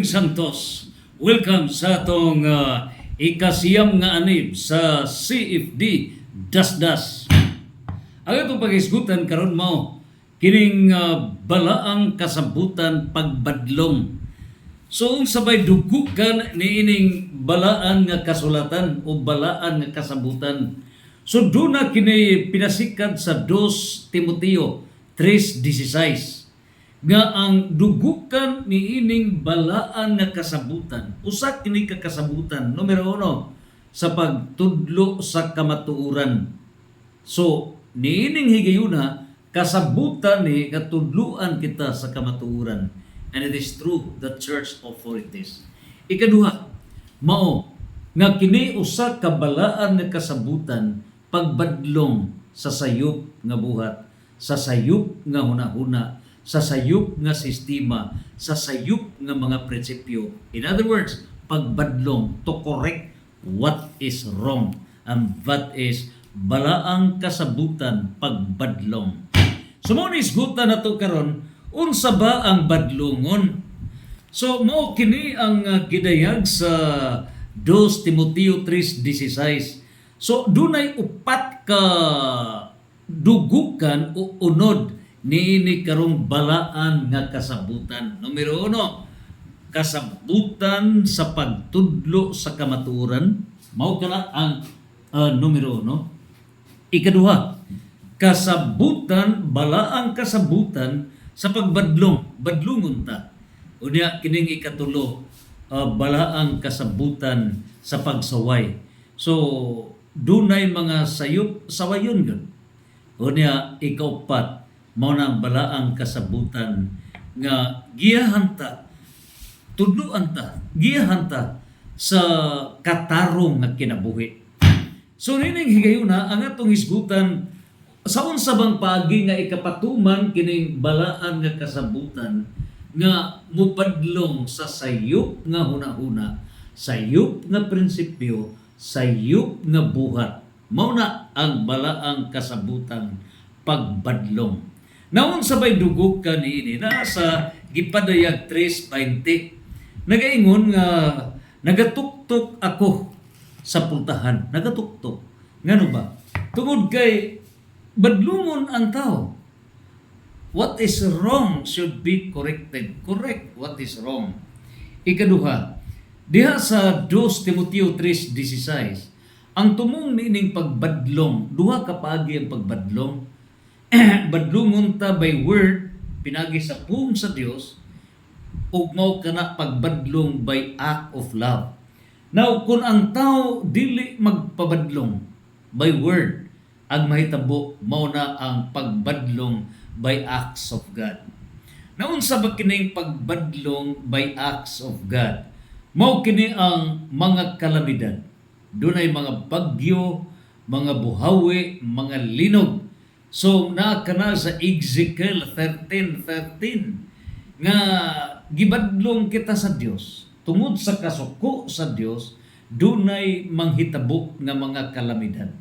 Santos, welcome sa atong ikasiyam nga anib sa CFD Dasdas. Ang itong pag-isgutan karon mao kining balaang kasabutan pagbadlong. So sabay dugukan niining balaan nga kasulatan o balaan nga kasabutan. So duna kini pinasikat sa 2 Timoteo 3:16 nga ang dugukan niining balaan nga kasabutan. Usa kini ka kasabutan numero 1 sa pagtudlo sa kamatuoran. So niining higayuna kasabutan ni katudluan kita sa kamatuoran. And it is through the church authorities. Ikaduha, mao nga kini usa ka balaan nga kasabutan pagbadlong sa sayop nga buhat, sa sayop nga hunahuna, sa sayop nga sistema, sa sayop nga mga prinsipyo. In other words, pagbadlong to correct what is wrong. And that is balaang kasabutan pagbadlong. Sumao ni isgutan nato karon unsa ba ang badlongon? So mao kini ang gidayag sa 2 Timoteo 3:16. So dunay upat ka dugukan o unod niini karong balaan nga kasabutan. Numero 1, kasabutan sa pagtudlo sa kamatuoran. Mao kana ang numero 1. Ikaduha, kasabutan, balaang kasabutan sa pagbadlong, badlungon ta. Unya kining ikatulo, balaang kasabutan sa pagsaway. So dunay mga sayop sawayon gyud. Unya ikaupat, mao na ang balaang kasabutan nga giyahan ta, tudloan ta, giyahan ta sa katarong nga kinabuhi. So nining higayuna ang atong isgutan sa unsa bang paagi nga ikapatuman kining balaan nga kasabutan nga mupadlong sa sayop nga hunahuna, sayop nga prinsipyo, sayop nga buhat. Mao na ang balaang kasabutan pagbadlong. Naon sabay dugog ka niini na sa gipadayag 3:20 nagaingon nga nagatuktok ako sa pultahan. Nagatuktok ngano ba tungod kay badlungon ang tao. What is wrong should be corrected. Correct what is wrong. Ikaduha, diha sa 2 Timoteo 3:16 ang tumong niining pagbadlong, duha ka paagi ang pagbadlong. Badlungon ta by word pinagi sa pung sa Dios ug mao kana pagbadlong by act of love. Now kung ang tao dili magpabadlong by word, ang mahitabo mao na ang pagbadlong by acts of God. Naunsa ba kining pagbadlong by acts of God? Mao kini ang mga kalamidad. Dunay mga bagyo, mga buhawi, mga linog. So naa sa Ezekiel 13:13 nga gibadlong kita sa Dios tungod sa kasuko sa Dios dunay manghitabo nga mga kalamidad.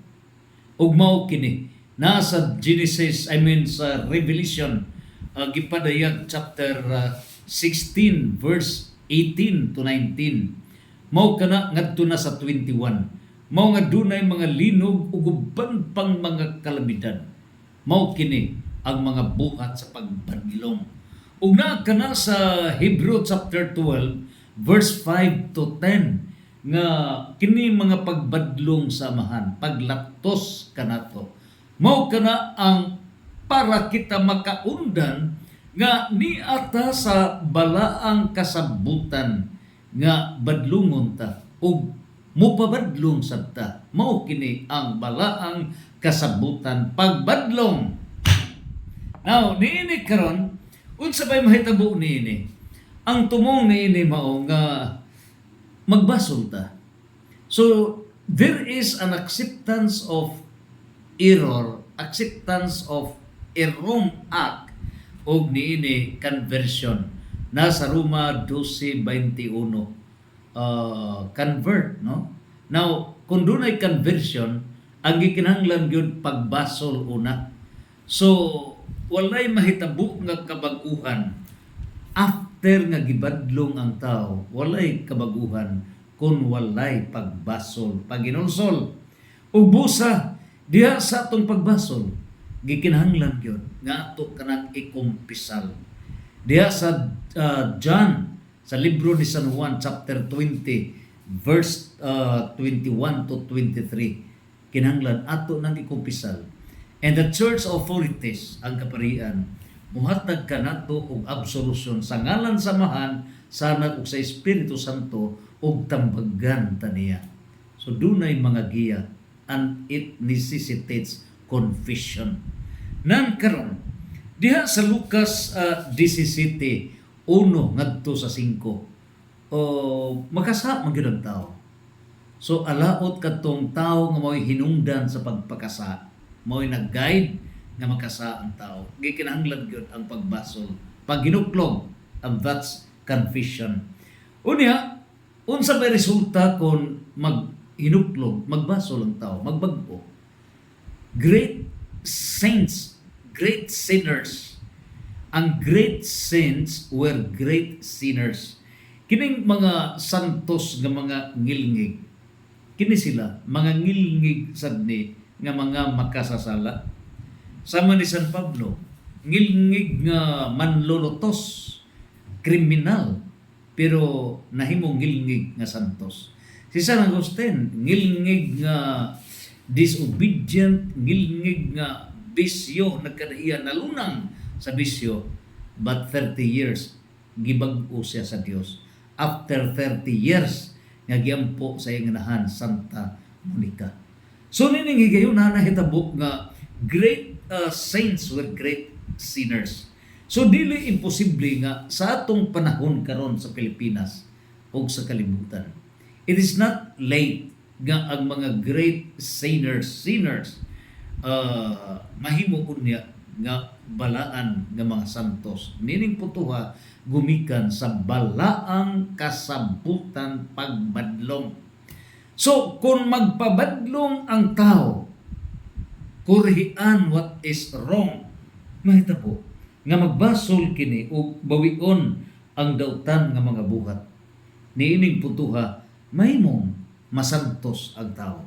Ug mao kini nasa Genesis, sa Revelation gipadayag chapter 16 verse 18 to 19. Mao kana ngadto na sa 21. Mao nga dunay mga linog ug uban pang mga kalamidad. Mao kini ang mga buhat sa pagbadlong. Ug naa kana sa Hebrew chapter 12 verse 5 to 10 nga kini mga pagbadlong samahan, paglaptos kanato. Mao kana ang para kita makaundan nga niata sa balaang kasabutan nga badlungon ta ug mupabadlong sabta. Mao kini ang balaang kasabutan pagbadlong. Now niini karon unsa bay mahitabo niini? Ang tumong niini mao nga magbasol ta. So there is an acceptance of error, acceptance of a wrong act og niini conversion. Nasa Roma 12:21 convert, no? Now kung dunay conversion, ang gikinahanglan gyud pagbasol una. So walay mahitabo nga kabag-uhan after after nga gibadlong ang tao, walay kabaguhan kung walay pagbasol, paginulsol. Ug busa diha sa atong pagbasol, gikinahanglan gyud nga ato kanang ikumpisal. Diha sa John sa libro ni San Juan chapter 20 verse 21 to 23, kinahanglan ato nang ikumpisal. And the church authorities, ang kaparian, muhatag kanato og absolusyon sa ngalan samahan sa Anak ug sa Espiritu Santo ug tambagan taniya. So dunay mga giya and it necessitates confession. Nan karon diha sa Lucas 17:1 ngadto sa 5, makasa man gyud ang tao. So alaot kadtong tao nga mao'y hinungdan sa pagpakasa, mao'y nag-guide nga makasa ang tao. Gikinahanglan gyud ang pagbasol, paghinuklog, and that's confession. Unya, unsa may resulta kung maghinuklog, magbasol ang tao, magbag-o? Great saints, great sinners. Ang great saints were great sinners. Kining mga santos nga mga ngilngig, kini sila mga ngilngig sadni nga mga makasasala. Sama ni San Pablo, ngilngig nga manlolotos, kriminal, pero nahimong ngilngig nga santos. Si San Agustin, ngilngig nga disobedient, ngilngig nga bisyo, nagkadaiya, nalunang sa bisyo, but 30 years, gibag-o siya sa Dios. After 30 years, nga giampo sa inganahan Santa Monica. So nining higayon na nahitabo nga great saints were great sinners. So dili imposible nga sa atong panahon karon sa Pilipinas o sa kalibutan, it is not late nga ang mga great sinners mahimo unya nga balaan nga mga santos. Nining putuha gumikan sa balaang kasabutan pagbadlong. So kung magpabadlong ang tao, kurihian what is wrong, mahitabo nga magbasol kini o bawion ang dautan nga mga buhat. Niining putuha mahimong masantos ang tao.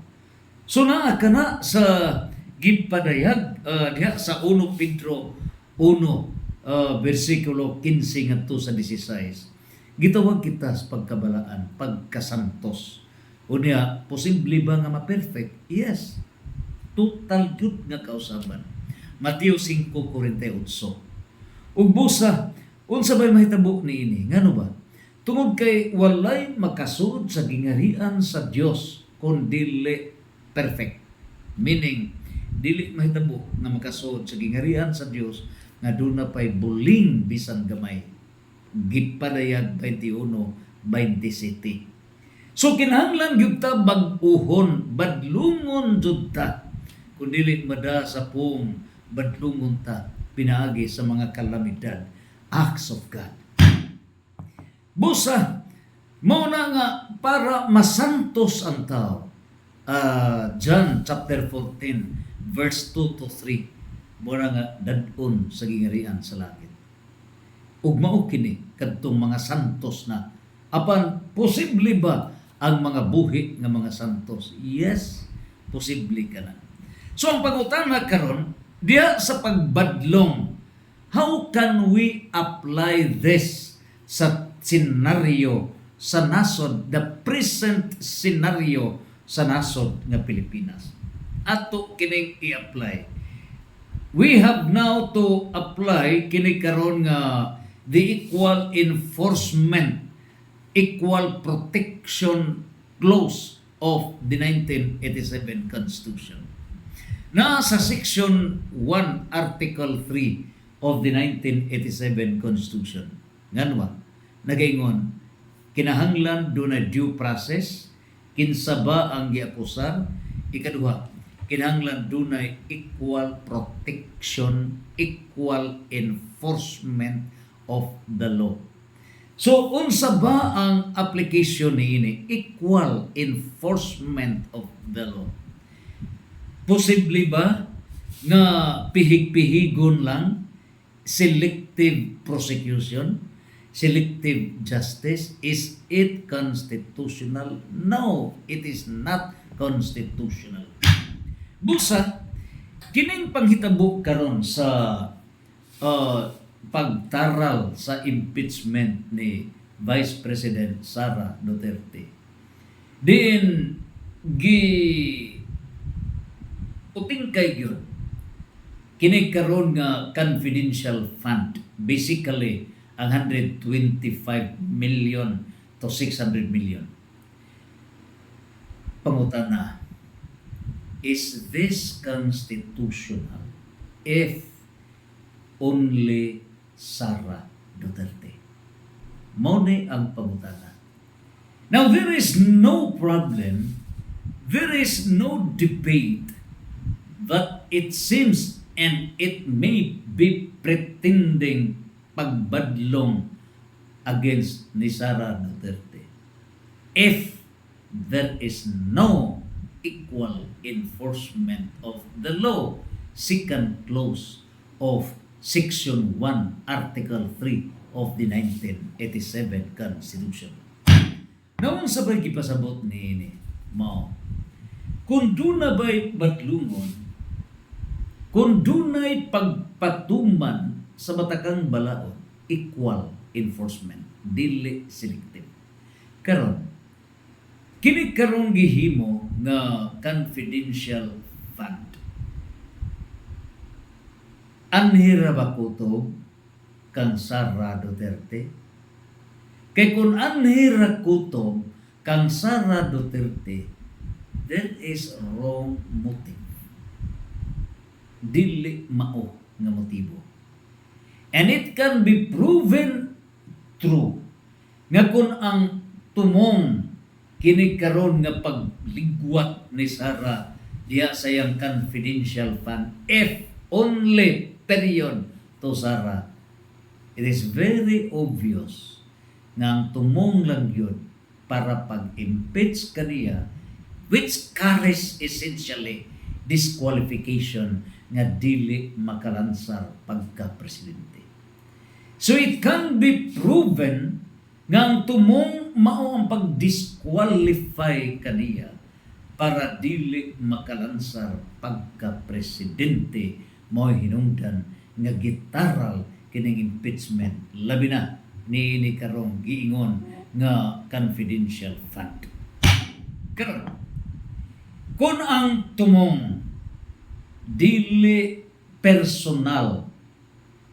So naa kana sa gipadayag diha sa 1 Pedro 1 versikulo 15 ngadto sa 16. Gitawag kita sa pagkabalaan, pagkasantos. Unya, posible ba nga ma-perfect? Yes. Total good nga kausaban. Mateo 5:48. Ug busa, unsa bay mahitabo niini? Ngano ba? Tungod kay walay makasud sa gingarian sa Dios kun dili perfect. Meaning, dili mahitabo nga makasud sa gingarian sa Dios nga doon na pa'y buling bisan gamay. Gipadayag 21:27. So kinahanglan gyud ta bag-uhon, badlungon jud ta. Kung dili mada sa pong badlungon ta pinaagi sa mga kalamidad, acts of God. Busa, mo na nga para masantos ang tao. John chapter 14 verse 2 to 3. Mura nga dadon sa gingarian sa langit. Ug mao kini kadtong mga santos na. Apan posible ba ang mga buhi nga mga santos? Yes, posible kana. So ang pangutana karon diya sa pagbadlong, how can we apply this sa senaryo sa nasod, the present scenario sa nasod nga Pilipinas? Ato kining i-apply. We have now to apply kini karon nga the equal enforcement, equal protection clause of the 1987 Constitution. Na sa section 1 article 3 of the 1987 Constitution. Ngano ba? Nagaingon, kinahanglan dunay due process, kinsa ba ang giakusar, ikaduha, kinahanglan dunay equal protection, equal enforcement of the law. So unsa ba ang application niini? Equal enforcement of the law. Posible ba nga pihig-pihigon lang, selective prosecution? selective justice. Is it constitutional? No, it is not constitutional. Busa, kining panghitabo karon sa pagtaral sa impeachment ni Vice President Sara Duterte. Diin gi uting kay yun kini karon nga confidential fund, basically ang 125 million to 600 million. Pangutana, is this constitutional if only Sara Duterte? Mao ni ang pangutana. Now, there is no problem, there is no debate that it seems and it may be pretending pagbadlong against ni Sara Duterte if there is no equal enforcement of the law, second clause of Section 1, Article 3 of the 1987 Constitution. Naon sabay gipasabot ni mao, kung doon ba'y batlungon, kung dunay pagpatuman sa batakang balaod, equal enforcement, dili selective. Karon, kini karong gihimo nga confidential fund. Anhira ba kutob kang Sara Duterte? Kay kung anhira kutob kang Sara Duterte, there is wrong motive. Dili mao nga motibo. And it can be proven true nga kung ang tumong kini karon nga pagligwat ni Sara diya sa iyang confidential fund, if only period to Sara, it is very obvious nga ang tumong lang yun para pag-impeach kaniya, which carries essentially disqualification nga dili makalansar pagka-presidente. So it can be proven nga ang tumong mao ang pag-disqualify kaniya para dili makalansar pagka-presidente, mo hinungdan nga gitaral kining impeachment, labi na ni karong giingon nga confidential fund. Karon, kung ang tumong dili personal,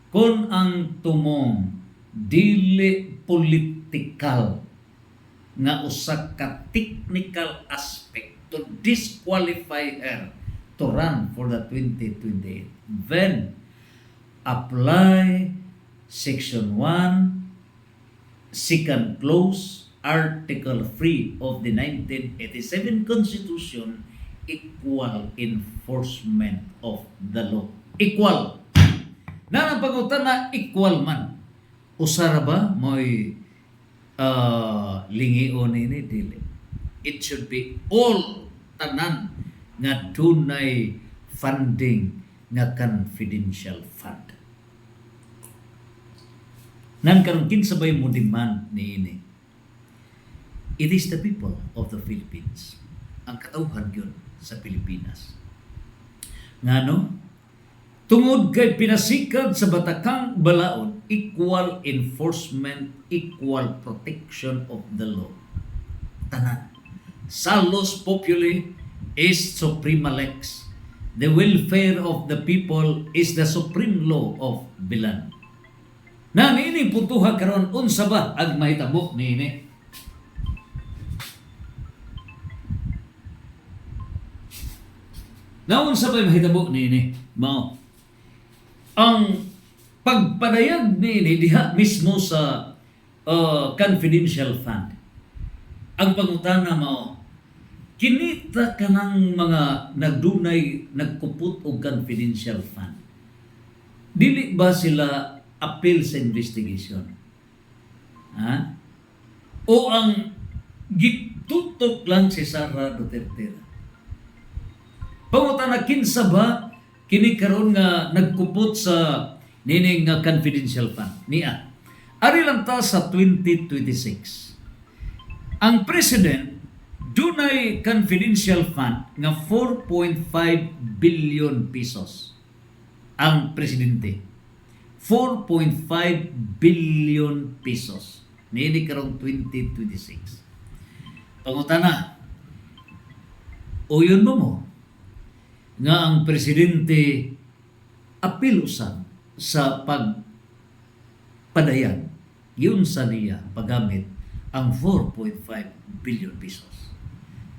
kung ang tumong dili political nga usa ka technical aspect to disqualify her to run for the 2028, then apply Section 1, second clause, Article 3 of the 1987 Constitution, equal enforcement of the law. Equal. Na ang pangutana, equal man. Usara ba mo'y lingion ini dili? It should be all tanan nga dunay funding nga confidential fund. Nan karon kinsabay mo demand niini. It is the people of the Philippines. Ang katawhan yun sa Pilipinas. Ngano? Tungod kay pinasikad sa batakang balaod, equal enforcement, equal protection of the law. Tanan. Salus populi is suprema lex. The welfare of the people is the supreme law of bilan. Na niini puntuha karon unsa ba ang mahitabo niini? Naon sa bay mahitabo niini? Mao. Ang pagpadayag niini diha mismo sa confidential fund. Ang pangutana mao, kinita kanang mga nagdunay nagkuput og confidential fund. Dili ba sila appeal sa investigation? Ha? O ang gitutok lang si Sara Duterte? Pangutana, kinsa ba kini karon nga nagkupot sa nining nga confidential fund niya? Ari lang ta sa 2026. Ang president dunay confidential fund nga 4.5 billion pesos. Ang presidente 4.5 billion pesos. Niini karong 2026. Pangutana, uyon mo nga ang presidente apil usab sa pagpadayan yun sa niya paggamit ang 4.5 billion pesos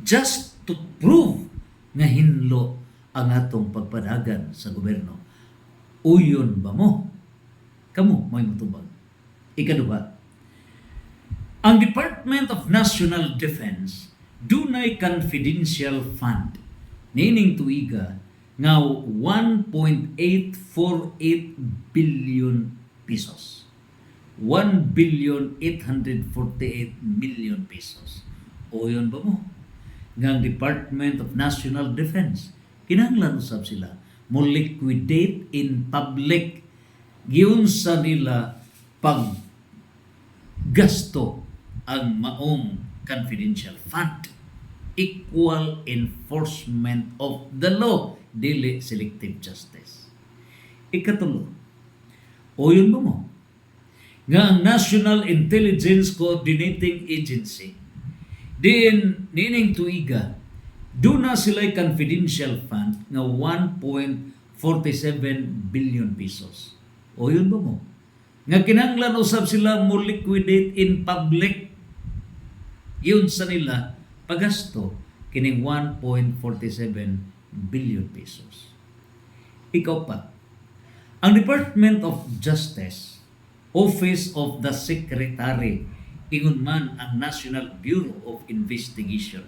just to prove nga hinlo ang atong pagpadagan sa gobyerno. Uyon ba mo? Kamu may mutubag. Ikaduha, ang Department of National Defense dunay confidential fund nining tuiga nga 1.848 billion pesos. 1,848 million pesos. O yun ba mo? Nga ang Department of National Defense, kinahanglan usab sila mo liquidate in public giun sa nila pag gasto ang maong confidential fund. Equal enforcement of the law, dili selective justice. Ikatulo, o yun ba mo? Nga ang National Intelligence Coordinating Agency, diin nining tuiga, doon na sila'y confidential fund nga 1.47 billion pesos. O yun ba mo? Nga kinahanglan usab sila mo liquidate in public yun sa nila pagasto kining 1.47 billion pesos. Ikaw pa, ang Department of Justice, Office of the Secretary, ingon man ang National Bureau of Investigation,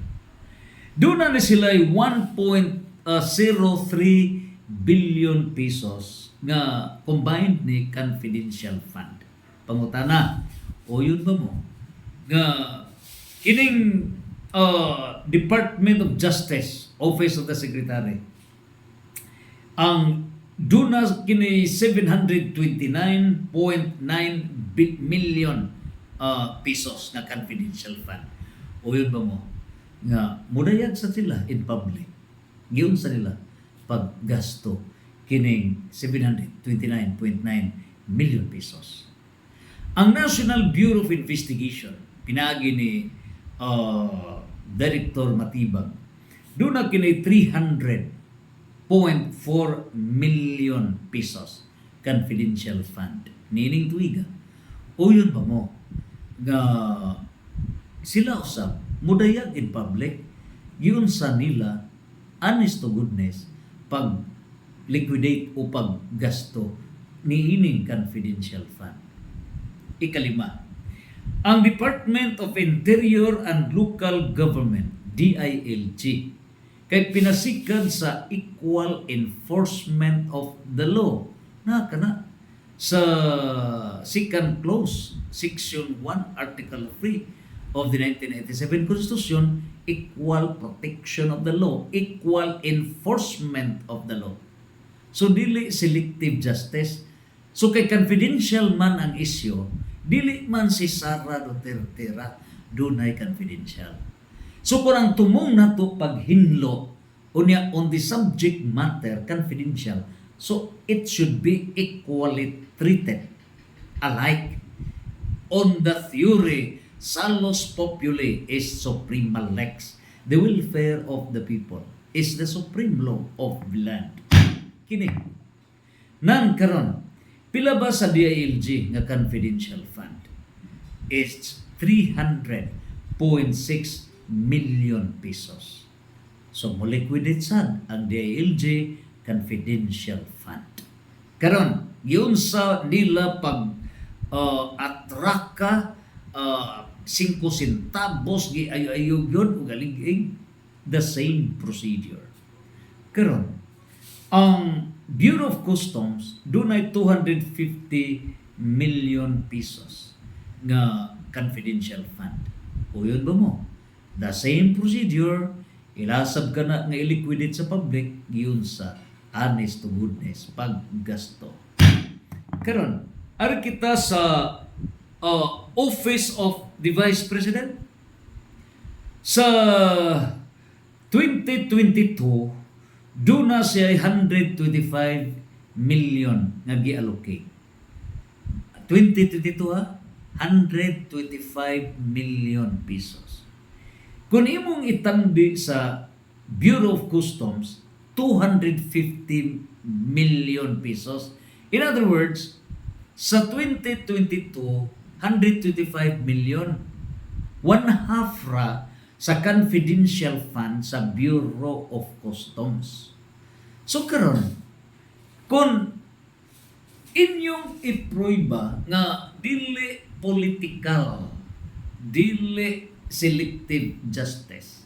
doon na sila 1.03 billion pesos nga combined ni confidential fund. Pangutana, o yun ba mo? Nga kining Department of Justice, Office of the Secretary, ang duna kini 729.9 million pesos na confidential fund. O yun ba mo? Nga mudayag sa sila in public. Giyon sa nila paggasto kining 729.9 million pesos. Ang National Bureau of Investigation, pinagi ni Director Matibag, doon na kini 300.4 million pesos confidential fund. Nining tuiga. O yun ba mo? Nga sila usab mudayag in public, yun sa nila, honest to goodness, pag liquidate o paggasto ni ining confidential fund. Ikalima, ang Department of Interior and Local Government, DILG, kay pinasikan sa equal enforcement of the law na kana sa second clause, Section 1, Article 3 of the 1987 Constitution, equal protection of the law, equal enforcement of the law. So, dili selective justice. So, kay confidential man ang issue, dili man si Sara Duterte dunay confidential. So, kung ang tumong na to paghinlo unya on the subject matter confidential, so it should be equally treated alike on the theory salus populi is suprema lex. The welfare of the people is the supreme law of the land. Kini nan karon pila ba sa DILG nga confidential fund is 300.6 million pesos. So mo liquidate sad ang DILG confidential fund. Karon yun sa nila pag atraka 5 centavos gi ayo yun o galing the same procedure. Karon ang Bureau of Customs dunay 250 million pesos nga confidential fund. O yun ba mo? The same procedure, ilasab ka na nga i-liquidate sa public, yun sa honest to goodness, paggasto. Karon, ari kita sa office of the Vice President. Sa 2022, doon na siya 125 million nga gi-allocate. 2022 ha, 125 million pesos. Kung imong itandi sa Bureau of Customs, 250 million pesos. In other words, sa 2022, 125 million, one half ra sa confidential fund sa Bureau of Customs. So karon, kung inyong ipruiba nga dili political, dili selective justice,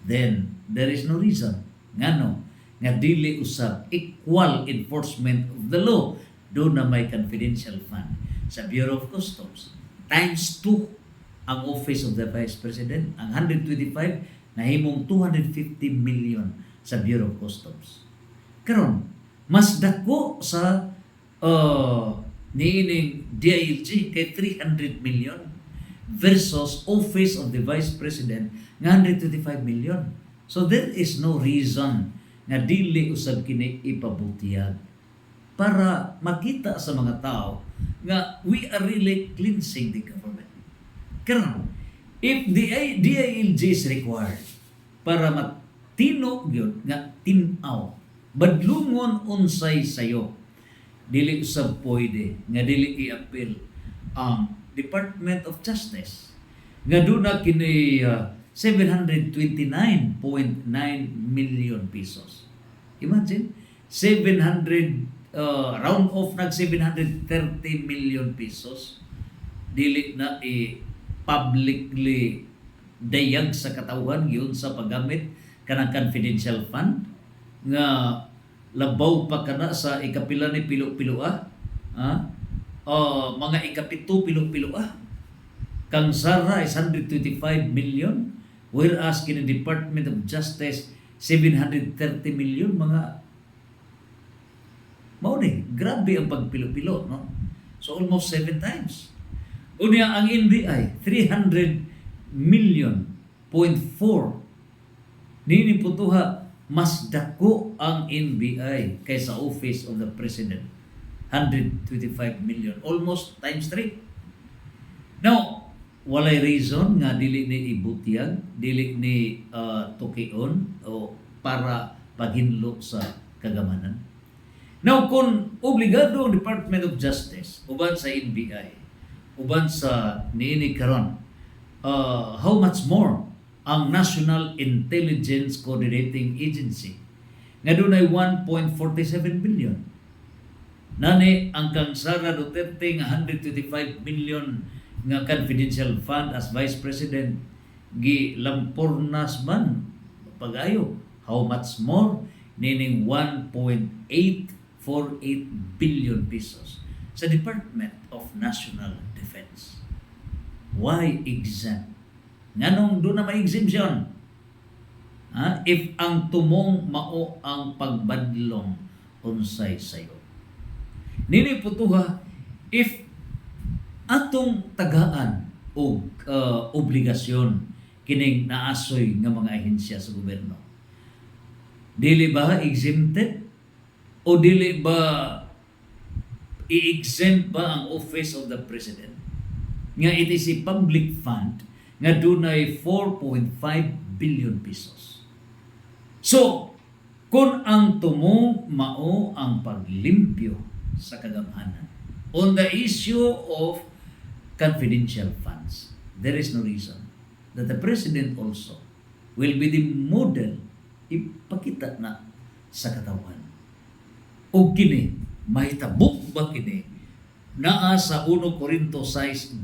then there is no reason ngano nga dili usab equal enforcement of the law do na may confidential fund sa Bureau of Customs times 2 ang Office of the Vice President, ang 125 nahimong 250 million sa Bureau of Customs. Karon mas dako sa niining DILG kay 300 million versus Office of the Vice President nga 125 million. So there is no reason nga dili usab kini ipabutiyag para makita sa mga tao nga we are really cleansing the government. Karon, if the DILG is required para matino gyud nga tinaw badlungon unsay sayo, dili usab pwede nga dili i-appeal ang Department of Justice nga duna kini 729.9 million pesos. Imagine 700 round off nag 730 million pesos dili na publicly dayag sa katawhan yun sa paggamit kanang confidential fund nga labaw pa kana sa ikapila ni pilo-piloa, mga ikapito pilo-piloa. Kang Sara is 125 million, whereas kini Department of Justice 730 million. Mga mao ni grabe ang pagpilo-pilo, no? So almost 7 times. Unya ang NBI 300 million .4 nini putuha mas dako ang NBI kaysa Office of the President, 125 million, almost times 3. Now, walay reason nga dili ni ibutiyag, dili ni tukion o para paghinlo sa kagamanan. Now, kung obligado ang Department of Justice uban sa NBI, uban sa niini karon, how much more ang National Intelligence Coordinating Agency nga dunay 1.47 billion. Nani ang kang Sara Duterte nga 125 million nga confidential fund as Vice President gilampornas man pag-ayo. How much more? Nining 1.848 billion pesos sa Department of National Defense. Why exempt? Nganong doon na may exemption? If ang tumong mao ang pagbadlong unsay sayo. Nini putuha, if atong tagaan o obligasyon kining naasoy nga mga ahensya sa gobyerno, dili ba exempted? O dili ba i-exempt ba ang Office of the President? Nga it is a public fund nga dunay 4.5 billion pesos. So, kung ang tumong mao ang paglimpyo sa kagamhanan on the issue of confidential funds, there is no reason that the President also will be the model ipakita na sa katawan. O kini, mahitabok ba kini naa sa 1 Corinto 6:2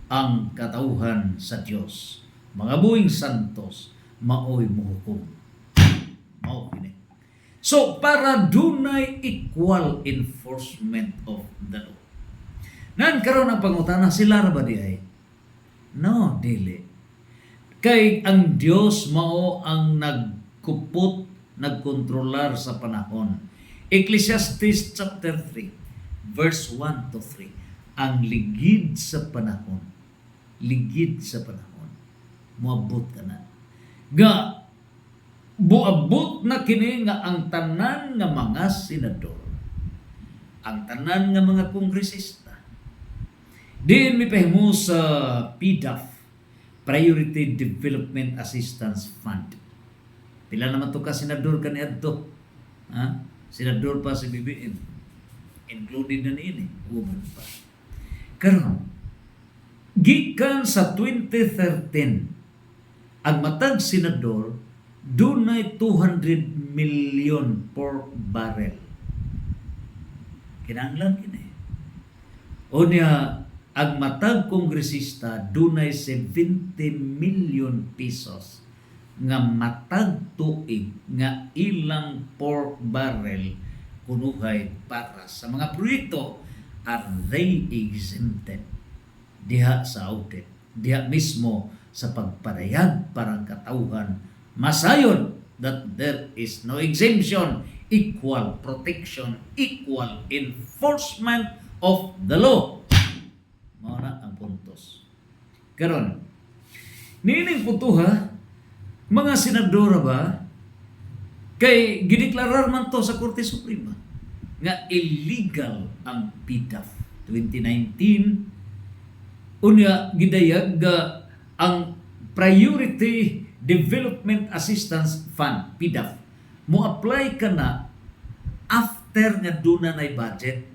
ang katauhan sa Dios. Mga buhing santos, maoy muhukom. Mao kini. So, para dunay equal enforcement of the law. Nan karon ang pangutana, sila ra ba di ay? No, dili. Kay ang Dios mao ang nagkupot, nagkontrolar sa panahon. Ecclesiastes chapter 3, verse 1 to 3. ang ligid sa panahon. Ligid sa panahon. Moabot ka na. Nga, buabot na kini nga ang tanan nga mga senador, ang tanan nga mga kongresista, diin mi pahimo sa PDAF, Priority Development Assistance Fund. Pila naman to ka senador kaniadto? Ha? Senador pa si BBM. Included na niini. Uban pa. Karon, gikan sa 2013, ang matag senador, dunay 200 million per barrel. Kinahanglan kini. O niya, ang matag kongresista, dunay 70 million pesos nga matag tuig nga ilang per barrel kunuhay para sa mga proyekto, are they exempted diha sa audit, diha mismo sa pagparayag parang katauhan, masayon that there is no exemption, equal protection, equal enforcement of the law. Mao na ang puntos. Karon, nining putuha, mga senadora ba, kay gideklarar man to sa Korte Suprema nga illegal ang PDAF. 2019, unya gidayag ang Priority Development Assistance Fund, PDAF, mo apply ka na after nga duna nay budget.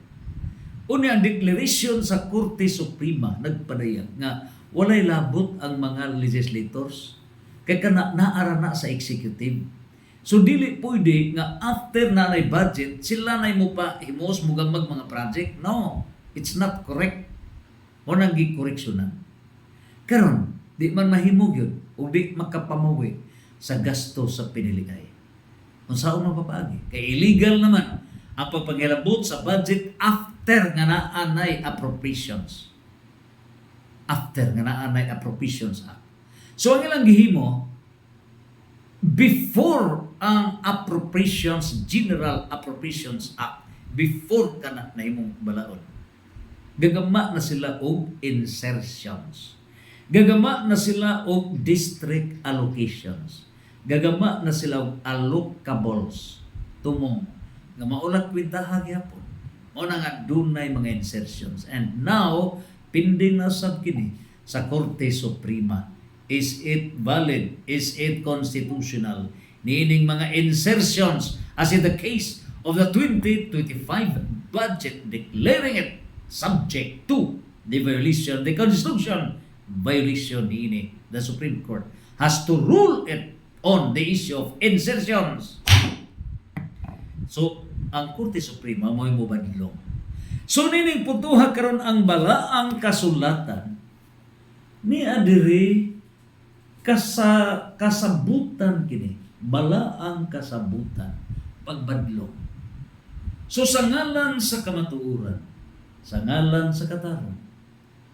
Unya ang declaration sa Korte Suprema nagpadayag nga walay labot ang mga legislators kay kana naara na sa executive. So dili pwede nga after na nay budget sila nay mo pa himos mugamag mga project. No, it's not correct. Mo nang gi-correctionan. Karon di man mahimog yun o di makapamawi sa gasto sa piniligay. Unsaon mapapaagi? Kay illegal naman ang pagpangilabot sa budget after nga naanay appropriations. After nga naanay appropriations act. So ang ilang gihimo, before ang appropriations, General Appropriations Act, before ka na imong balaod, gagama na sila og insertions. Gagama na sila og district allocations. Gagama na sila og allocables. Tumong nga maulat kwintaha gyapon. Mao na nga dunay mga insertions. And now pending na sab kini sa Korte Suprema. Is it valid? Is it constitutional? Niining mga insertions as in the case of the 2025 budget declaring it subject to the violation, the Constitution violation niini. The Supreme Court has to rule it on the issue of insertions. So, ang Korte Suprema mo'y mubadlong. So, nining putuha karon ang balaang kasulatan ni adiri kasabutan kini. Balaang kasabutan, pagbadlong. So sa ngalan sa kamatuoran, sa ngalan sa kataran,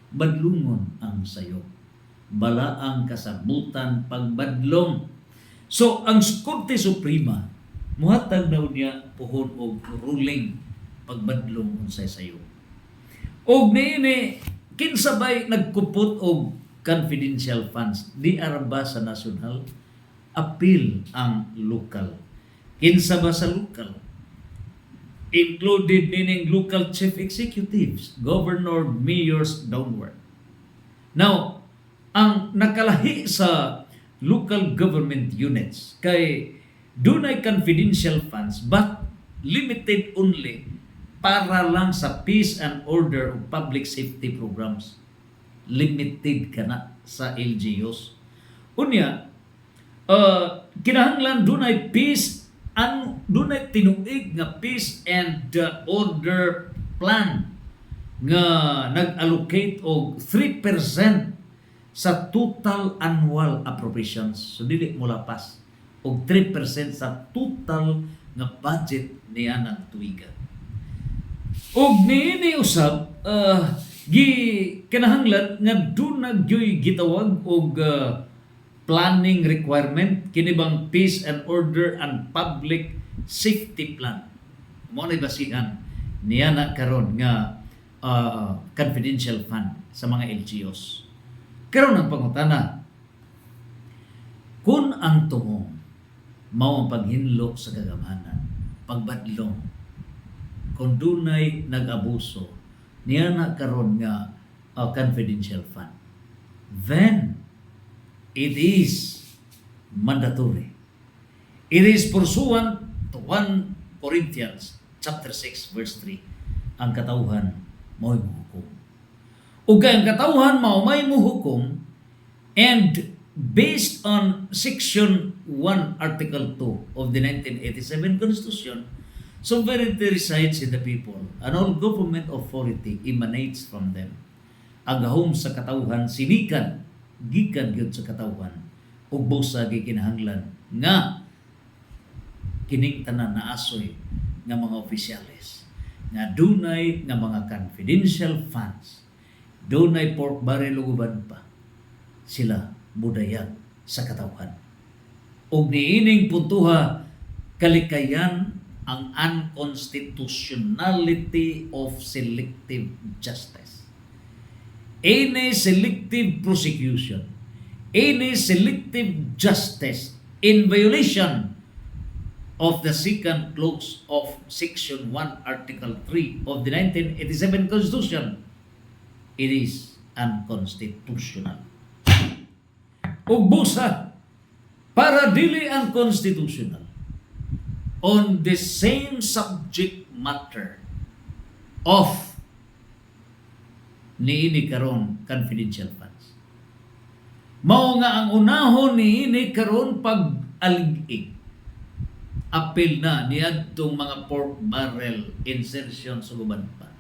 badlungon ang sayo. Balaang kasabutan, pagbadlong. So ang Korte Suprema, muhatag daw niya puhon og ruling pagbadlong unsay sayo. Og niini kinsabay nagkupot og confidential funds di araba sa national, appeal ang local. Kinsa ba sa local? Included nining local chief executives, governor, mayors downward. Now, ang nakalahi sa local government units kay dunay confidential funds but limited only para lang sa peace and order of public safety programs. Limited ka na sa LGUs. Unya, kinahanglan dunay peace and dunay tinuig nga peace and order plan nga nag-allocate og 3% sa total annual appropriations. So dili mo lapas og 3% sa total nga budget niya ng tuiga. Og niini usab kinahanglan nga dunay gyoy gitawag og planning requirement kini bang peace and order and public safety plan. Mo na basihan niya na karon nga confidential fund sa mga LGUs. Karon ang pangutana, kung ang tumong mao ang paghinlo sa kagamanan, pagbadlong, kung dunay nag-abuso niya na karon nga confidential fund, then it is mandatory. It is pursuant to 1 Corinthians chapter 6 verse 3. Ang katawhan mao'y muhukom. Ug ang katawhan mao may muhukom, and based on section 1 article 2 of the 1987 Constitution, sovereignty resides in the people and all government authority emanates from them. Ang gahom sa katawhan sinikan gikan gyud sa katawhan ug busa gikinahanglan nga kining tanan na asoy nga mga opisyales nga dunay nga mga confidential funds, dunay pork barrel ug uban pa, sila mudayag sa katawhan. Ug niining puntuha kalikayan ang unconstitutionality of selective justice. Any selective prosecution, any selective justice in violation of the second clause of section 1 article 3 of the 1987 Constitution, it is unconstitutional. Ug busa para dili unconstitutional on the same subject matter of niini karon confidential funds. Mao nga ang unahon niini karon pag-alig-ig, apil na niadtong mga pork barrel insertion sa guban pa.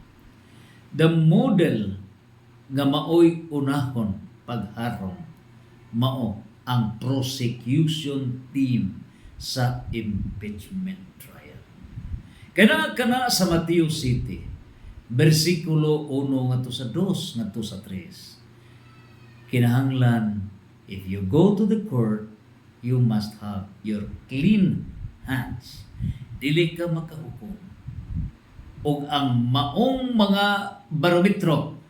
The model nga maoy unahon pagharong mao ang prosecution team sa impeachment trial. Kana sa Mateo City, versikulo 1 ngadto sa 2 ngadto sa 3. Kinahanglan, if you go to the court, you must have your clean hands. Dili ka makahukom. Og ang maong mga barometro,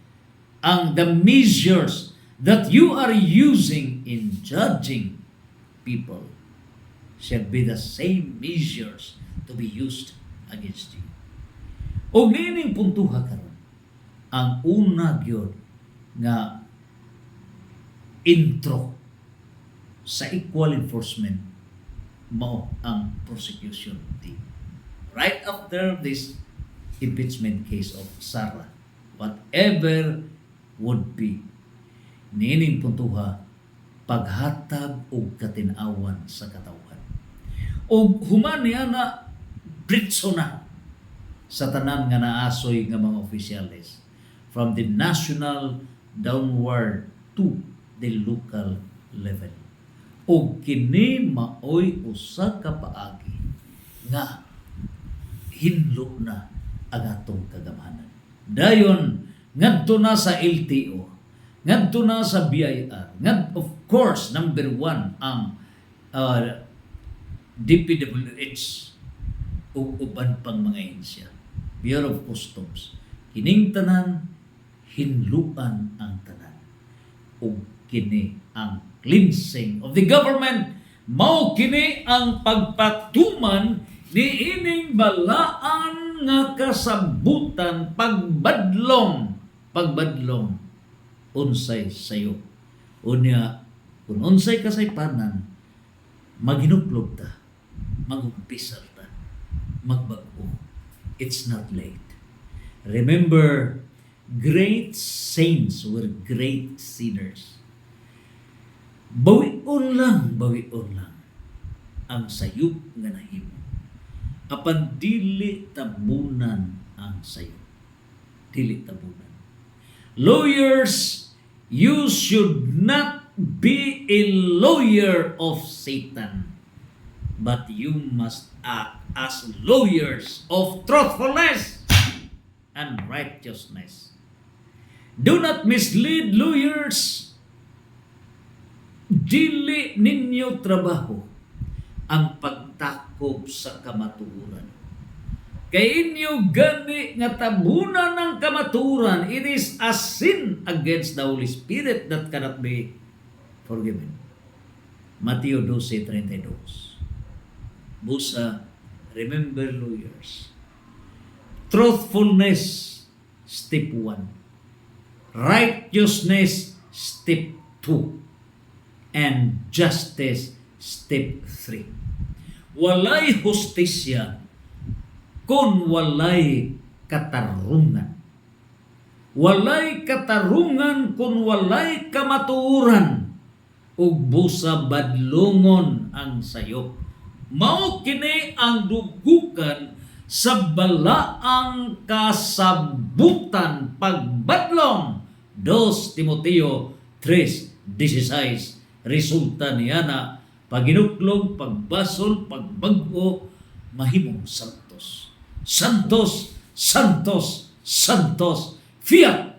ang the measures that you are using in judging people shall be the same measures to be used against you. Og nining puntuha karon, ang una gyud nga intro sa equal enforcement mao ang prosecution team. Right after this impeachment case of Sara, whatever would be, nining puntuha paghatag og katinawan sa katawhan. Og human niya na britso na sa tanan nga naasoy nga mga opisyales from the national downward to the local level. O kini maoy usa ka paagi nga hinlo na ang atong kagamanan. Dayon ngadto na sa LTO, ngadto na sa BIR, of course number 1 ang DPWH o uban pang mga ahensya, Bureau of Customs. Kining tanan hinluan ang tanan. O kini ang cleansing of the government, mao kini ang pagpatuman ni ining balaan nga kasabutan pagbadlong unsay sayo. Unya kung unsay kasaypanan, maghinuplog ta, magumpisal ta, magbag-o. It's not late. Remember, great saints were great sinners. Bawion lang ang sayop nga nahimo. Apan dili tabunan ang sayop. Dili tabunan. Lawyers, you should not be a lawyer of Satan, but you must act as lawyers of truthfulness and righteousness. Do not mislead lawyers. Dili ninyo trabaho ang pagtakob sa kamatuoran. Kay inyo gani nga tabunan ng kamaturan, it is a sin against the Holy Spirit that cannot be forgiven. Mateo 12:32. Busa, remember lawyers. Truthfulness, step 1. Righteousness, step 2. And justice, step 3. Walay hustisya kung walay katarungan. Walay katarungan kung walay kamatuoran, ug busa badlongon ang sayop. Mao kini ang dugukan sa balaang kasabutan pagbadlong. 2 Timoteo 3:16. Resulta niya na paginuklog, pagbasol, pagbag-o, mahimong santos. Santos, santos, santos, fiat